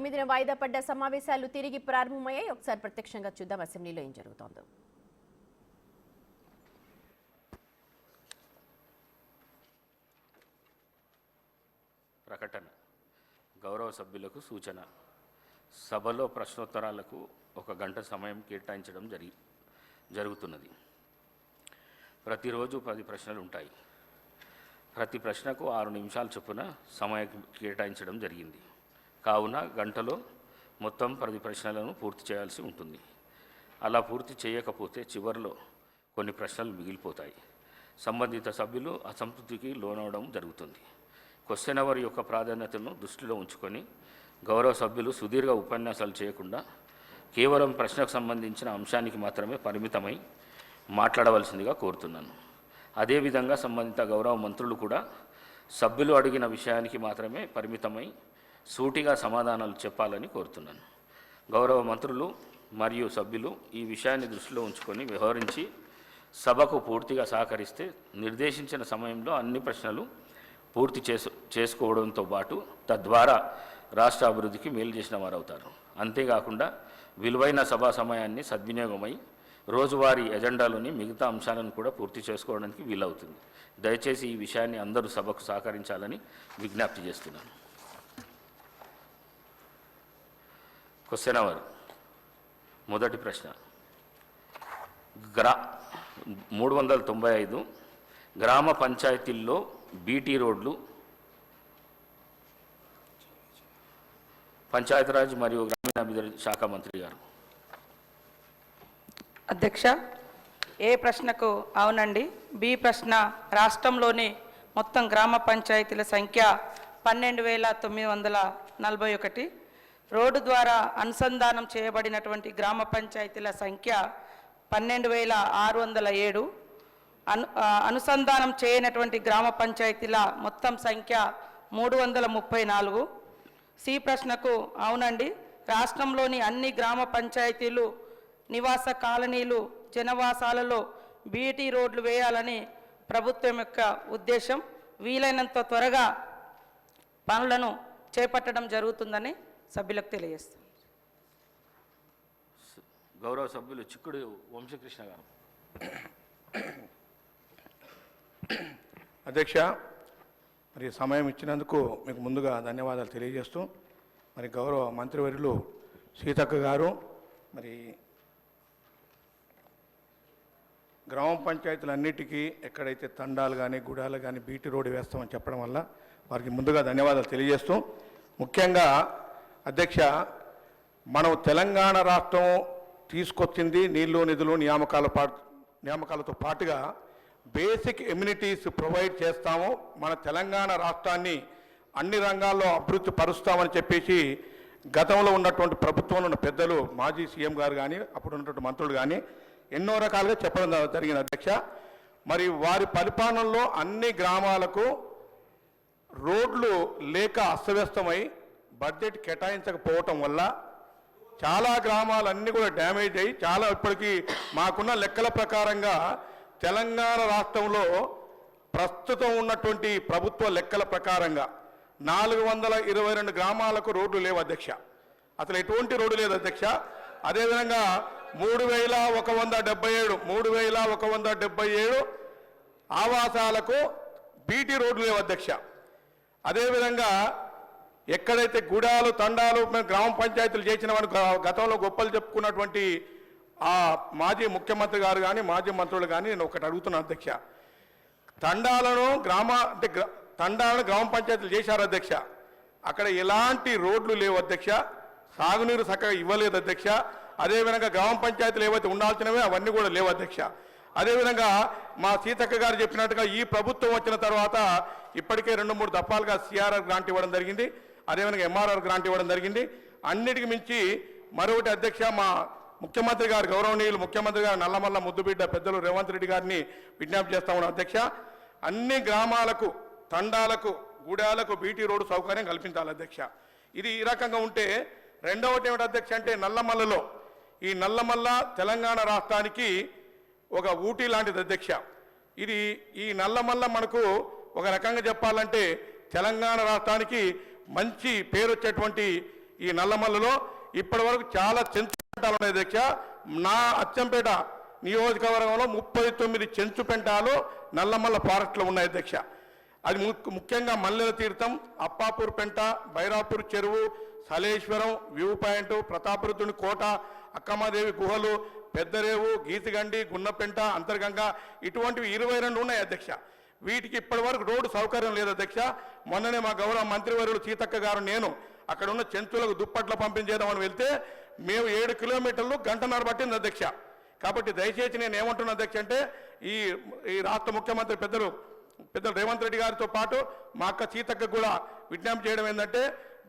9న వాయిదా పడ్డ సమావేశాలు తిరిగి ప్రారంభమయ్యాయి. ఒకసారి ప్రత్యక్షంగా చూద్దాం అసెంబ్లీలో ఏం జరుగుతోందో. ప్రకటన. గౌరవ సభ్యులకు సూచన. సభలో ప్రశ్నోత్తరాలకు 1 గంట సమయం కేటాయించడం జరుగుతున్నది. ప్రతిరోజు 10 ప్రశ్నలు ఉంటాయి. ప్రతి ప్రశ్నకు 6 నిమిషాల చొప్పున సమయం కేటాయించడం జరిగింది. కావున గంటలో మొత్తం 10 ప్రశ్నలను పూర్తి చేయాల్సి ఉంటుంది. అలా పూర్తి చేయకపోతే చివరిలో కొన్ని ప్రశ్నలు మిగిలిపోతాయి. సంబంధిత సభ్యులు అసంతృప్తికి లోనవడం జరుగుతుంది. క్వశ్చన్ అవర్ యొక్క ప్రాధాన్యతను దృష్టిలో ఉంచుకొని గౌరవ సభ్యులు సుదీర్ఘ ఉపన్యాసాలు చేయకుండా కేవలం ప్రశ్నకు సంబంధించిన అంశానికి మాత్రమే పరిమితమై మాట్లాడవలసిందిగా కోరుతున్నాను. అదేవిధంగా సంబంధిత గౌరవ మంత్రులు కూడా సభ్యులు అడిగిన విషయానికి మాత్రమే పరిమితమై సూటిగా సమాధానాలు చెప్పాలని కోరుతున్నాను. గౌరవ మంత్రులు మరియు సభ్యులు ఈ విషయాన్ని దృష్టిలో ఉంచుకొని వ్యవహరించి సభకు పూర్తిగా సహకరిస్తే నిర్దేశించిన సమయంలో అన్ని ప్రశ్నలు పూర్తి చేసుకోవడంతో పాటు తద్వారా రాష్ట్ర అభివృద్ధికి మేలు చేసిన వారు అవుతారు. అంతేకాకుండా విలువైన సభా సమయాన్ని సద్వినియోగమై రోజువారీ ఎజెండాలోని మిగతా అంశాలను కూడా పూర్తి చేసుకోవడానికి వీలవుతుంది. దయచేసి ఈ విషయాన్ని అందరూ సభకు సహకరించాలని విజ్ఞప్తి చేస్తున్నాను. Question hour. మొదటి ప్రశ్న. 395 గ్రామ పంచాయతీల్లో బీటీ రోడ్లు పంచాయతీరాజ్ మరియు గ్రామీణాభివృద్ధి శాఖ మంత్రి గారు. అధ్యక్ష, ఏ ప్రశ్నకు అవునండి. బి ప్రశ్న. రాష్ట్రంలోని మొత్తం గ్రామ పంచాయతీల సంఖ్య 12,941. రోడ్డు ద్వారా అనుసంధానం చేయబడినటువంటి గ్రామ పంచాయతీల సంఖ్య 12,607. అనుసంధానం చేయనటువంటి గ్రామ పంచాయతీల మొత్తం సంఖ్య 334. సి ప్రశ్నకు అవునండి. రాష్ట్రంలోని అన్ని గ్రామ పంచాయతీలు నివాస కాలనీలు జనవాసాలలో బీటీ రోడ్లు వేయాలని ప్రభుత్వం యొక్క ఉద్దేశం. వీలైనంత త్వరగా పనులను చేపట్టడం జరుగుతుందని సభ్యులకు తెలియజేస్తాం. గౌరవ సభ్యులు చిక్కుడు వంశకృష్ణ గారు. అధ్యక్ష, మరి సమయం ఇచ్చినందుకు మీకు ముందుగా ధన్యవాదాలు తెలియజేస్తూ, మరి గౌరవ మంత్రివర్యులు సీతక్క గారు మరి గ్రామ పంచాయతీలన్నిటికీ ఎక్కడైతే తండాలు కానీ గుడాలు కానీ బీటీ రోడ్డు వేస్తామని చెప్పడం వల్ల వారికి ముందుగా ధన్యవాదాలు తెలియజేస్తూ, ముఖ్యంగా అధ్యక్ష, మనం తెలంగాణ రాష్ట్రం తీసుకొచ్చింది నీళ్లు నిధులు నియామకాలతో పాటుగా బేసిక్ ఎమ్యూనిటీస్ ప్రొవైడ్ చేస్తాము. మన తెలంగాణ రాష్ట్రాన్ని అన్ని రంగాల్లో అభివృద్ధి పరుస్తామని చెప్పేసి గతంలో ఉన్నటువంటి ప్రభుత్వంలో ఉన్న పెద్దలు మాజీ సీఎం గారు కానీ అప్పుడు ఉన్నటువంటి మంత్రులు కానీ ఎన్నో రకాలుగా చెప్పడం జరిగింది అధ్యక్ష. మరి వారి పరిపాలనలో అన్ని గ్రామాలకు రోడ్లు లేక అస్తవ్యస్తమై బడ్జెట్ కేటాయించకపోవటం వల్ల చాలా గ్రామాలన్నీ కూడా డ్యామేజ్ అయ్యి చాలా ఇప్పటికీ మాకున్న లెక్కల ప్రకారంగా తెలంగాణ రాష్ట్రంలో ప్రస్తుతం ఉన్నటువంటి ప్రభుత్వ లెక్కల ప్రకారంగా 422 గ్రామాలకు రోడ్లు లేవు అధ్యక్ష. అసలు ఎటువంటి రోడ్డు లేదు అధ్యక్ష. అదేవిధంగా 3,177 ఆవాసాలకు బీటీ రోడ్లు లేవు అధ్యక్ష. అదేవిధంగా ఎక్కడైతే గుడాలు తండాలు గ్రామ పంచాయతీలు చేసిన వాడు గతంలో గొప్పలు చెప్పుకున్నటువంటి ఆ మాజీ ముఖ్యమంత్రి గారు కానీ మాజీ మంత్రులు కానీ నేను ఒకటి అడుగుతున్నాను అధ్యక్ష. తండాలను గ్రామ పంచాయతీలు చేశారు అధ్యక్ష. అక్కడ ఎలాంటి రోడ్లు లేవు అధ్యక్ష. సాగునీరు చక్కగా ఇవ్వలేదు అధ్యక్ష. అదేవిధంగా గ్రామ పంచాయతీలు ఏవైతే ఉండాల్సినవే అవన్నీ కూడా లేవు అధ్యక్ష. అదేవిధంగా మా సీతక్క గారు చెప్పినట్టుగా ఈ ప్రభుత్వం వచ్చిన తర్వాత ఇప్పటికే 2-3 దఫాలుగా సిఆర్ఆర్ గ్రాంట్ ఇవ్వడం జరిగింది. అదేవిధంగా ఎంఆర్ఆర్ గ్రాంట్ ఇవ్వడం జరిగింది. అన్నిటికి మించి మరొకటి అధ్యక్ష, మా ముఖ్యమంత్రి గారు గౌరవనీయులు ముఖ్యమంత్రి గారు నల్లమల్ల ముద్దుబిడ్డ పెద్దలు రేవంత్ రెడ్డి గారిని విజ్ఞప్తి చేస్తా ఉన్నాం అధ్యక్ష. అన్ని గ్రామాలకు తండాలకు గూడాలకు బీటీ రోడ్డు సౌకర్యం కల్పించాలి అధ్యక్ష. ఇది ఈ రకంగా ఉంటే రెండవది ఏమిటి అధ్యక్ష అంటే నల్లమల్లలో ఈ నల్లమల్ల తెలంగాణ రాష్ట్రానికి ఒక ఊటీ లాంటిది అధ్యక్ష. ఇది ఈ నల్లమల్ల మనకు ఒక రకంగా చెప్పాలంటే తెలంగాణ రాష్ట్రానికి మంచి పేరు వచ్చేటువంటి ఈ నల్లమల్లలో ఇప్పటి వరకు చాలా చెంచు పెంటాలు ఉన్నాయి అధ్యక్ష. నా అచ్చంపేట నియోజకవర్గంలో 39 చెంచు పెంటాలు నల్లమల్ల ఫారెస్ట్లో ఉన్నాయి అధ్యక్ష. అది ముఖ్యంగా మల్లెల తీర్థం, అప్పాపూర్ పెంట, బైరాపూర్ చెరువు, సలేశ్వరం, వ్యూ పాయింట్, ప్రతాపరుద్రుని కోట, అక్కమాదేవి గుహలు, పెద్దరేవు, గీతిగండి, గున్నపెంట, అంతర్గంగా ఇటువంటివి 22 ఉన్నాయి అధ్యక్ష. వీటికి ఇప్పటి వరకు రోడ్డు సౌకర్యం లేదు అధ్యక్ష. మొన్ననే మా గౌరవ మంత్రివర్యులు సీతక్క గారు నేను అక్కడ ఉన్న చెంచులకు దుప్పట్ల పంపించేద్దామని వెళ్తే మేము 7 కిలోమీటర్లు గంటన్నర పట్టింది అధ్యక్ష. కాబట్టి దయచేసి నేను ఏమంటున్నా అధ్యక్ష అంటే ఈ రాష్ట్ర ముఖ్యమంత్రి పెద్దలు రేవంత్ రెడ్డి గారితో పాటు మా అక్క సీతక్క కూడా విజ్ఞప్తి చేయడం ఏంటంటే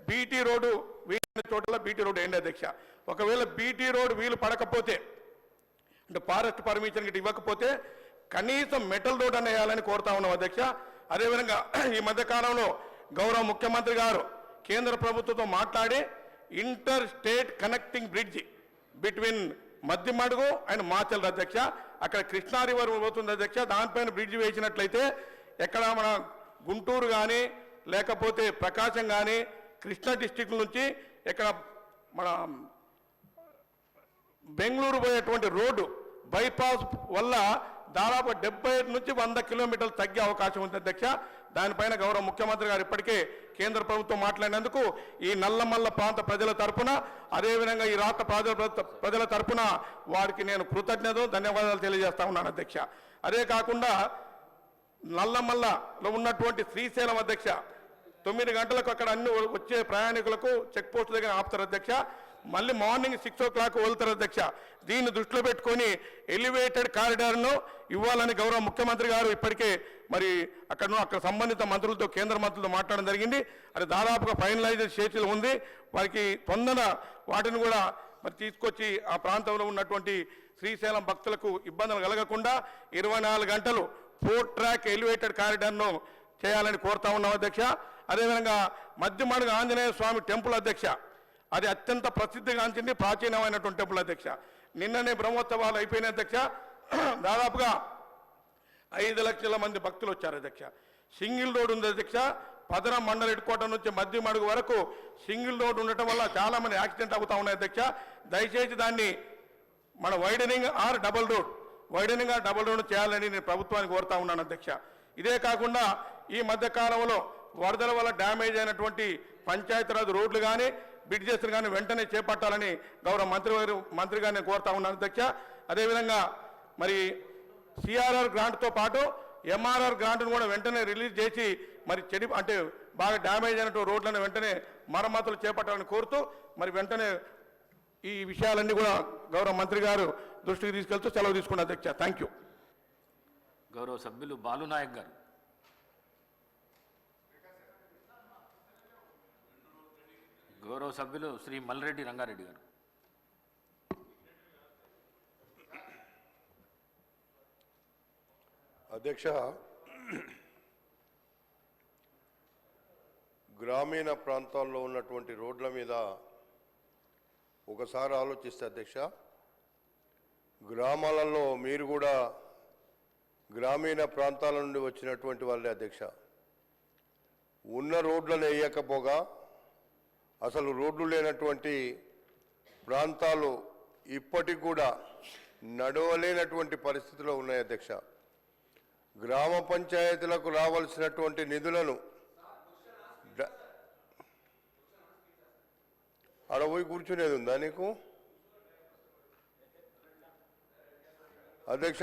బీటీ రోడ్డు వీలైన చోట్ల బీటీ రోడ్డు ఏంటి అధ్యక్ష. ఒకవేళ బీటీ రోడ్డు వీలు పడకపోతే అంటే ఫారెస్ట్ పర్మిషన్ గిట్ట ఇవ్వకపోతే కనీసం మెటల్ రోడ్ అని వేయాలని కోరుతా ఉన్నాం అధ్యక్ష. అదేవిధంగా ఈ మధ్యకాలంలో గౌరవ ముఖ్యమంత్రి గారు కేంద్ర ప్రభుత్వంతో మాట్లాడి inter state connecting bridge between Maddimadugu and Machal అధ్యక్ష. అక్కడ కృష్ణా రివర్ పోతుంది అధ్యక్ష. దానిపైన బ్రిడ్జ్ వేసినట్లయితే ఎక్కడ మన గుంటూరు కానీ లేకపోతే ప్రకాశం కానీ కృష్ణా డిస్టిక్ నుంచి ఇక్కడ మన బెంగళూరు పోయేటువంటి రోడ్డు బైపాస్ వల్ల దాదాపు 70 నుంచి 100 కిలోమీటర్లు తగ్గే అవకాశం ఉంది అధ్యక్ష. దానిపైన గౌరవ ముఖ్యమంత్రి గారు ఇప్పటికే కేంద్ర ప్రభుత్వం మాట్లాడినందుకు ఈ నల్లమల్ల ప్రాంత ప్రజల తరపున అదేవిధంగా ఈ రాష్ట్ర ప్రజల తరపున వారికి నేను కృతజ్ఞతలు ధన్యవాదాలు తెలియజేస్తా ఉన్నాను అధ్యక్ష. అదే కాకుండా నల్లమల్లలో ఉన్నటువంటి శ్రీశైలం అధ్యక్ష 9 గంటలకు అక్కడ అన్ని వచ్చే ప్రయాణికులకు చెక్ పోస్ట్ దగ్గర ఆపుతారు అధ్యక్ష. మళ్ళీ మార్నింగ్ 6 o'clock వెళ్తారు అధ్యక్ష. దీన్ని దృష్టిలో పెట్టుకొని ఎలివేటెడ్ కారిడార్ను ఇవ్వాలని గౌరవ ముఖ్యమంత్రి గారు ఇప్పటికే మరి అక్కడ సంబంధిత మంత్రులతో కేంద్ర మంత్రులతో మాట్లాడడం జరిగింది. అది దాదాపుగా ఫైనలైజ్ చేతులు ఉంది. వారికి తొందర వాటిని కూడా మరి తీసుకొచ్చి ఆ ప్రాంతంలో ఉన్నటువంటి శ్రీశైలం భక్తులకు ఇబ్బందులు కలగకుండా 24 గంటలు 4 track ఎలివేటెడ్ కారిడార్ను చేయాలని కోరుతా ఉన్నాం అధ్యక్ష. అదేవిధంగా మధ్యమడుగు ఆంజనేయ స్వామి టెంపుల్ అధ్యక్ష, అది అత్యంత ప్రసిద్ధిగాంచింది, ప్రాచీనమైనటువంటి టెంపుల్ అధ్యక్ష. నిన్ననే బ్రహ్మోత్సవాలు అయిపోయిన అధ్యక్ష. దాదాపుగా 5 లక్షల మంది భక్తులు వచ్చారు అధ్యక్ష. సింగిల్ రోడ్ ఉంది అధ్యక్ష. పదరం మండల హెడ్ క్వార్టర్ నుంచి మధ్యమడుగు వరకు సింగిల్ రోడ్ ఉండటం వల్ల చాలా మంది యాక్సిడెంట్ అవుతా ఉన్నాయి అధ్యక్ష. దయచేసి దాన్ని మన వైడనింగ్ ఆర్ డబుల్ రోడ్ చేయాలని నేను ప్రభుత్వానికి కోరుతా ఉన్నాను అధ్యక్ష. ఇదే కాకుండా ఈ మధ్య కాలంలో వరదల వల్ల డ్యామేజ్ అయినటువంటి పంచాయతీరాజ్ రోడ్లు కానీ బ్రిడ్జెస్ కానీ వెంటనే చేపట్టాలని గౌరవ మంత్రి గారిని కోరుతా ఉన్నాను అధ్యక్ష. అదేవిధంగా మరి సిఆర్ఆర్ గ్రాంట్తో పాటు ఎంఆర్ఆర్ గ్రాంట్ను కూడా వెంటనే రిలీజ్ చేసి మరి అంటే బాగా డ్యామేజ్ అయినటువంటి రోడ్లను వెంటనే మరమ్మతులు చేపట్టాలని కోరుతూ మరి వెంటనే ఈ విషయాలన్నీ కూడా గౌరవ మంత్రి గారు దృష్టికి తీసుకెళ్తూ సెలవు తీసుకున్న అధ్యక్ష. Thank you. గౌరవ సభ్యులు బాలునాయక్ గారు. గౌరవ సభ్యులు శ్రీ మల్రెడ్డి రంగారెడ్డి గారు. అధ్యక్ష, గ్రామీణ ప్రాంతాల్లో ఉన్నటువంటి రోడ్ల మీద ఒకసారి ఆలోచిస్తే అధ్యక్ష, గ్రామాలలో మీరు కూడా గ్రామీణ ప్రాంతాల నుండి వచ్చినటువంటి వాళ్ళే అధ్యక్ష. ఉన్న రోడ్లను వేయకపోగా అసలు రోడ్లు లేనటువంటి ప్రాంతాలు ఇప్పటికి కూడా నడవలేనటువంటి పరిస్థితిలో ఉన్నాయి అధ్యక్ష. గ్రామ పంచాయతీలకు రావాల్సినటువంటి నిధులను ఆడ పోయి కూర్చునేది ఉందా నీకు అధ్యక్ష?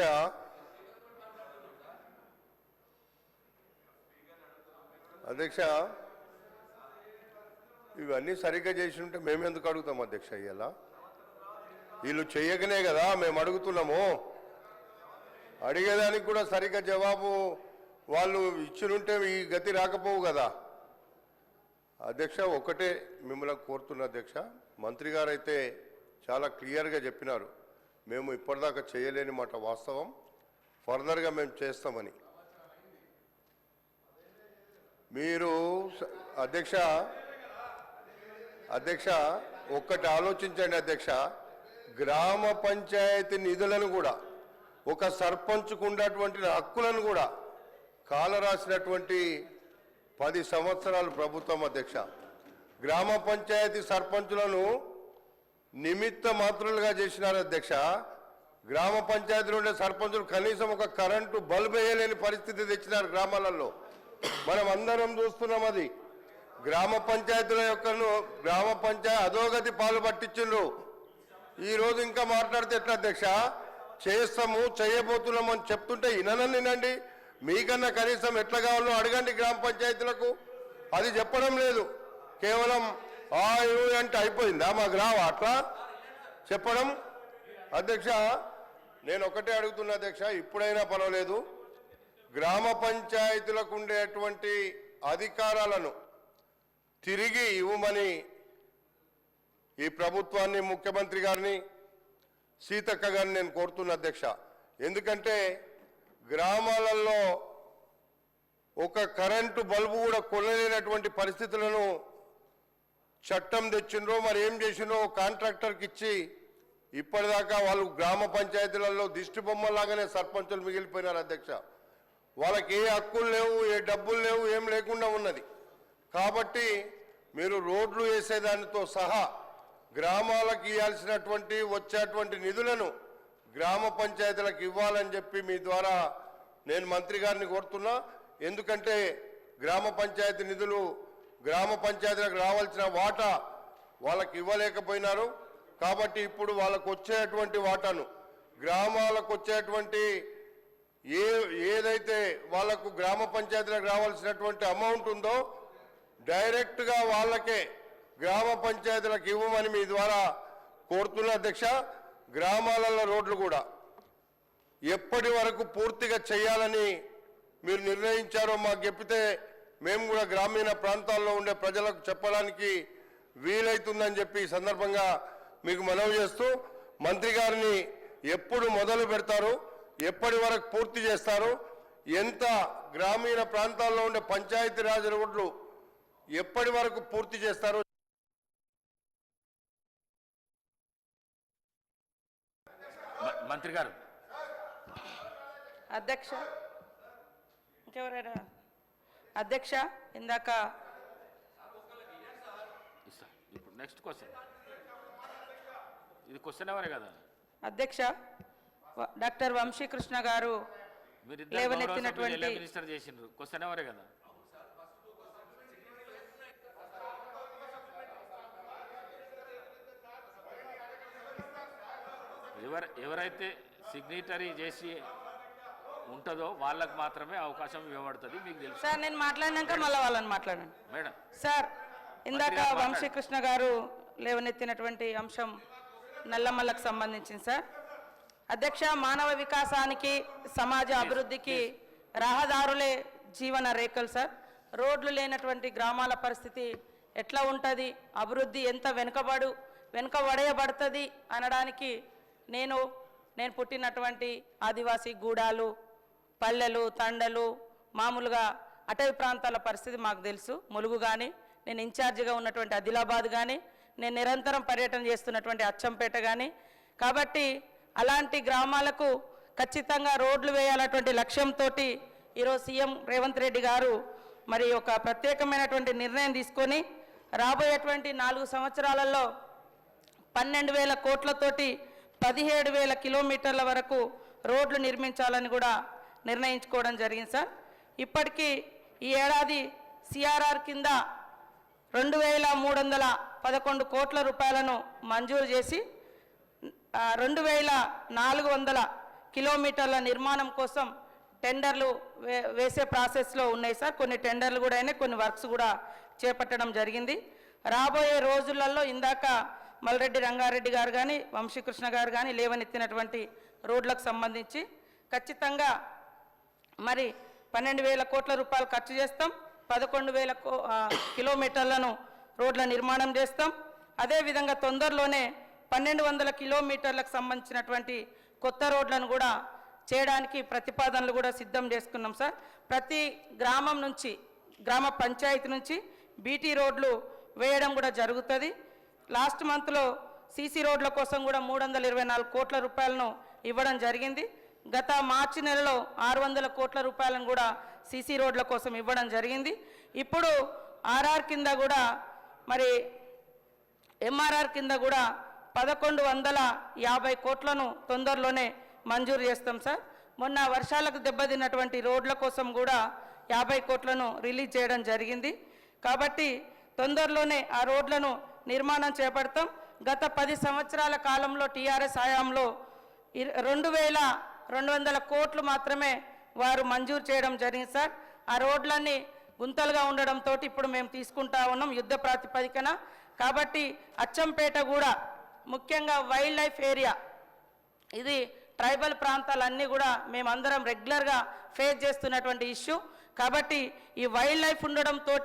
అధ్యక్ష, ఇవన్నీ సరిగ్గా చేసి ఉంటే మేమెందుకు అడుగుతాం అధ్యక్ష? ఇలా వీళ్ళు చెయ్యకనే కదా మేము అడుగుతున్నాము. అడిగేదానికి కూడా సరిగ్గా జవాబు వాళ్ళు ఇచ్చినుంటే ఈ గతి రాకపోవు కదా అధ్యక్ష. ఒకటే మిమ్మల్ని కోరుతున్న అధ్యక్ష, మంత్రి గారు అయితే చాలా క్లియర్గా చెప్పినారు, మేము ఇప్పటిదాకా చేయలేని మాట వాస్తవం, ఫర్దర్గా మేము చేస్తామని. మీరు అధ్యక్ష ఒక్కటి ఆలోచించండి అధ్యక్ష, గ్రామ పంచాయతీ నిధులను కూడా ఒక సర్పంచ్కు ఉన్నటువంటి హక్కులను కూడా కాలరాసినటువంటి 10 సంవత్సరాలు ప్రభుత్వం అధ్యక్ష. గ్రామ పంచాయతీ సర్పంచులను నిమిత్త మాత్రులుగా చేసినారు అధ్యక్ష. గ్రామ పంచాయతీలో ఉండే సర్పంచులు కనీసం ఒక కరెంటు బల్బ్ వేయలేని పరిస్థితి తెచ్చినారు గ్రామాలలో. మనం అందరం చూస్తున్నాం. అది గ్రామ పంచాయతీల యొక్క గ్రామ పంచాయతీ అధోగతి పాలు పట్టించిండ్రు. ఈరోజు ఇంకా మాట్లాడితే ఎట్లా అధ్యక్ష? చేస్తాము చేయబోతున్నాము అని చెప్తుంటే వినండి. మీకన్నా కనీసం ఎట్లా కావాలో అడగండి గ్రామ పంచాయతీలకు. అది చెప్పడం లేదు. కేవలం అంటే అయిపోయిందా మాకు రావా అట్లా చెప్పడం? అధ్యక్ష నేను ఒకటే అడుగుతున్నా అధ్యక్ష, ఇప్పుడైనా పర్వాలేదు, గ్రామ పంచాయతీలకు ఉండేటువంటి అధికారాలను తిరిగి ఇవ్వమని ఈ ప్రభుత్వాన్ని, ముఖ్యమంత్రి గారిని, సీతక్క గారిని నేను కోరుతున్నా అధ్యక్ష. ఎందుకంటే గ్రామాలలో ఒక కరెంటు బల్బు కూడా కొనలేనటువంటి పరిస్థితులను చట్టం తెచ్చిండ్రో మరి ఏం చేసిండ్రో కాంట్రాక్టర్కి ఇచ్చి ఇప్పటిదాకా వాళ్ళు గ్రామ పంచాయతీలలో దిష్టి బొమ్మలాగానే సర్పంచులు మిగిలిపోయినారు అధ్యక్ష. వాళ్ళకి ఏ హక్కులు లేవు, ఏ డబ్బులు లేవు, ఏం లేకుండా ఉన్నది. కాబట్టి మీరు రోడ్లు వేసేదానితో సహా గ్రామాలకు ఇవ్వాల్సినటువంటి వచ్చేటువంటి నిధులను గ్రామ పంచాయతీలకు ఇవ్వాలని చెప్పి మీ ద్వారా నేను మంత్రి గారిని కోరుతున్నా. ఎందుకంటే గ్రామ పంచాయతీ నిధులు గ్రామ పంచాయతీలకు రావాల్సిన వాటా వాళ్ళకి ఇవ్వలేకపోయినారు. కాబట్టి ఇప్పుడు వాళ్ళకు వచ్చేటువంటి వాటాను, గ్రామాలకు వచ్చేటువంటి ఏదైతే వాళ్లకు గ్రామ పంచాయతీలకు రావాల్సినటువంటి అమౌంట్ ఉందో డైరెక్ట్గా వాళ్ళకే గ్రామ పంచాయతీలకు ఇవ్వమని మీ ద్వారా కోరుతున్నా అధ్యక్ష. గ్రామాలలో రోడ్లు కూడా ఎప్పటి వరకు పూర్తిగా చేయాలని మీరు నిర్ణయించారో మాకు చెప్పితే మేము కూడా గ్రామీణ ప్రాంతాల్లో ఉండే ప్రజలకు చెప్పడానికి వీలైతుందని చెప్పి ఈ సందర్భంగా మీకు మనవి చేస్తూ, మంత్రి గారిని ఎప్పుడు మొదలు పెడతారు, ఎప్పటి వరకు పూర్తి చేస్తారు, ఎంత గ్రామీణ ప్రాంతాల్లో ఉండే పంచాయతీరాజ్ రోడ్లు ఎప్పటి వరకు పూర్తి చేస్తారు? మంత్రి గారు. అధ్యక్ష ఇంకెవరైనా? అధ్యక్ష ఇందాక ఇప్పుడు నెక్స్ట్ క్వశ్చన్, ఇది క్వశ్చన్ ఎవరే కదా అధ్యక్ష. డాక్టర్ వంశీకృష్ణ గారు లేవనెత్తినటువంటి మినిస్టర్ చేసిండ్రు, క్వశ్చన్ ఎవరే కదా. ఎవరైతే సిగ్నేటరీ చేసి ఉంటుందో వాళ్ళకు మాత్రమే అవకాశం ఇవ్వబడుతుంది, మీకు తెలుసు సార్. నేను మాట్లాడినాక మళ్ళీ వాళ్ళని మాట్లాడండి మేడం. సార్ ఇందాక వంశీకృష్ణ గారు లేవనెత్తినటువంటి అంశం నల్లమల్లకు సంబంధించింది సార్. అధ్యక్ష, మానవ వికాసానికి, సమాజ అభివృద్ధికి రహదారులే జీవన రేఖలు సార్. రోడ్లు లేనటువంటి గ్రామాల పరిస్థితి ఎట్లా ఉంటుంది, అభివృద్ధి ఎంత వెనుకబడేయబడుతుంది అనడానికి నేను పుట్టినటువంటి ఆదివాసీ గూడాలు, పల్లెలు, తండలు, మామూలుగా అటవీ ప్రాంతాల పరిస్థితి మాకు తెలుసు. ములుగు కానీ, నేను ఇన్ఛార్జిగా ఉన్నటువంటి ఆదిలాబాద్ కానీ, నేను నిరంతరం పర్యటన చేస్తున్నటువంటి అచ్చంపేట కానీ. కాబట్టి అలాంటి గ్రామాలకు ఖచ్చితంగా రోడ్లు వేయాలన్నటువంటి లక్ష్యంతో ఈరోజు సీఎం రేవంత్ రెడ్డి గారు మరి ఒక ప్రత్యేకమైనటువంటి నిర్ణయం తీసుకొని రాబోయేటువంటి 4 సంవత్సరాలలో 12,000 కోట్లతోటి 17,000 కిలోమీటర్ల వరకు రోడ్లు నిర్మించాలని కూడా నిర్ణయించుకోవడం జరిగింది సార్. ఇప్పటికీ ఈ ఏడాది సిఆర్ఆర్ కింద 2,311 కోట్ల రూపాయలను మంజూరు చేసి 2,400 కిలోమీటర్ల నిర్మాణం కోసం టెండర్లు వేసే ప్రాసెస్లో ఉన్నాయి సార్. కొన్ని టెండర్లు కూడా అయినాయి, కొన్ని వర్క్స్ కూడా చేపట్టడం జరిగింది. రాబోయే రోజులలో ఇందాక మల్రెడ్డి రంగారెడ్డి గారు కానీ, వంశీకృష్ణ గారు కానీ లేవనెత్తినటువంటి రోడ్లకు సంబంధించి ఖచ్చితంగా మరి 12,000 కోట్ల రూపాయలు ఖర్చు చేస్తాం. 11,000 కిలోమీటర్లను రోడ్ల నిర్మాణం చేస్తాం. అదేవిధంగా తొందరలోనే 1,200 కిలోమీటర్లకు సంబంధించినటువంటి కొత్త రోడ్లను కూడా చేయడానికి ప్రతిపాదనలు కూడా సిద్ధం చేసుకున్నాం సార్. ప్రతి గ్రామం నుంచి, గ్రామ పంచాయతీ నుంచి బీటీ రోడ్లు వేయడం కూడా జరుగుతుంది. లాస్ట్ మంత్లో సీసీ రోడ్ల కోసం కూడా 324 కోట్ల రూపాయలను ఇవ్వడం జరిగింది. గత మార్చి నెలలో 600 కోట్ల రూపాయలను కూడా సీసీ రోడ్ల కోసం ఇవ్వడం జరిగింది. ఇప్పుడు ఆర్ఆర్ కింద కూడా మరి ఎంఆర్ఆర్ కింద కూడా 1150 కోట్లను తొందరలోనే మంజూరు చేస్తాం సార్. మొన్న వర్షాలకు దెబ్బతిన్నటువంటి రోడ్ల కోసం కూడా 50 కోట్లను రిలీజ్ చేయడం జరిగింది. కాబట్టి తొందరలోనే ఆ రోడ్లను నిర్మాణం చేపడతాం. గత 10 సంవత్సరాల కాలంలో టీఆర్ఎస్ హయాంలో 2200 కోట్లు మాత్రమే వారు మంజూరు చేయడం జరిగింది సార్. ఆ రోడ్లన్నీ గుంతలుగా ఉండడంతో ఇప్పుడు మేము తీసుకుంటా ఉన్నాం యుద్ధ ప్రాతిపదికన. కాబట్టి అచ్చంపేట కూడా ముఖ్యంగా వైల్డ్ లైఫ్ ఏరియా, ఇది ట్రైబల్ ప్రాంతాలన్నీ కూడా మేమందరం రెగ్యులర్గా ఫేస్ చేస్తున్నటువంటి ఇష్యూ. కాబట్టి ఈ వైల్డ్ లైఫ్ ఉండడంతో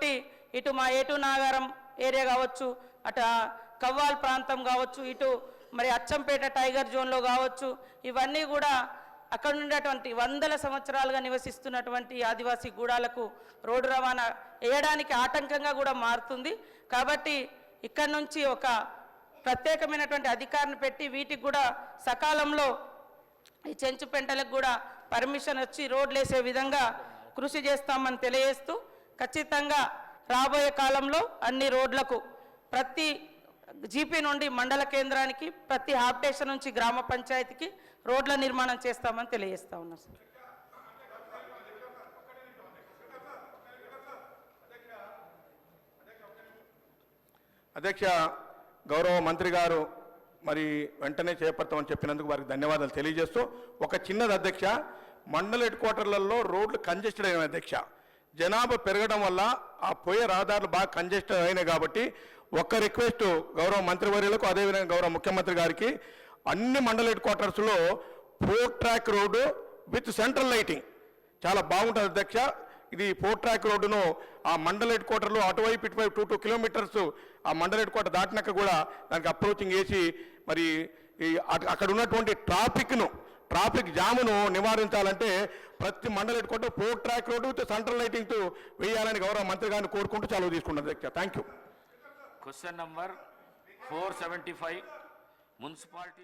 ఇటు మా ఏటు నాగారం ఏరియా కావచ్చు, అటు కవ్వాల్ ప్రాంతం కావచ్చు, ఇటు మరి అచ్చంపేట టైగర్ జోన్లో కావచ్చు, ఇవన్నీ కూడా అక్కడ ఉండేటువంటి 100 సంవత్సరాలుగా నివసిస్తున్నటువంటి ఆదివాసీ గూడాలకు రోడ్డు రవాణా వేయడానికి ఆటంకంగా కూడా మారుతుంది. కాబట్టి ఇక్కడ నుంచి ఒక ప్రత్యేకమైనటువంటి అధికారిని పెట్టి వీటికి కూడా సకాలంలో ఈ చెంచు పెంటలకు కూడా పర్మిషన్ వచ్చి రోడ్లు వేసే విధంగా కృషి చేస్తామని తెలియజేస్తూ, ఖచ్చితంగా రాబోయే కాలంలో అన్ని రోడ్లకు ప్రతి జీపీ నుండి మండల కేంద్రానికి, ప్రతి హాప్టేషన్ నుంచి గ్రామ పంచాయతీకి రోడ్ల నిర్మాణం చేస్తామని తెలియజేస్తా ఉన్నాం సార్. అధ్యక్ష, గౌరవ మంత్రి గారు మరి వెంటనే చేపడతామని చెప్పినందుకు వారికి ధన్యవాదాలు తెలియజేస్తూ, ఒక చిన్నది అధ్యక్ష, మండల హెడ్ క్వార్టర్లలో రోడ్లు కంజెస్టెడ్ అయిన అధ్యక్ష, జనాభా పెరగడం వల్ల ఆ పోయే రహదారులు బాగా కంజెస్టెడ్ అయినాయి. కాబట్టి ఒక్క రిక్వెస్ట్ గౌరవ మంత్రివర్యులకు, అదేవిధంగా గౌరవ ముఖ్యమంత్రి గారికి, అన్ని మండల హెడ్ క్వార్టర్స్లో 4 track road with central lighting చాలా బాగుంటుంది అధ్యక్ష. ఇది 4 ట్రాక్ రోడ్డును ఆ మండల హెడ్ క్వార్టర్లో అటువైపు ఇటువైపు 2 కిలోమీటర్స్ ఆ మండల హెడ్ క్వార్టర్ దాటినాక కూడా దానికి అప్రోచింగ్ వేసి మరి అక్కడ ఉన్నటువంటి ట్రాఫిక్ జామును నివారించాలంటే ప్రతి మండల head quarter 4 track road with central లైటింగ్తో వేయాలని గౌరవ మంత్రి గారిని కోరుకుంటూ సెలవు తీసుకున్నాను అధ్యక్ష. Thank you. Question number 475 municipality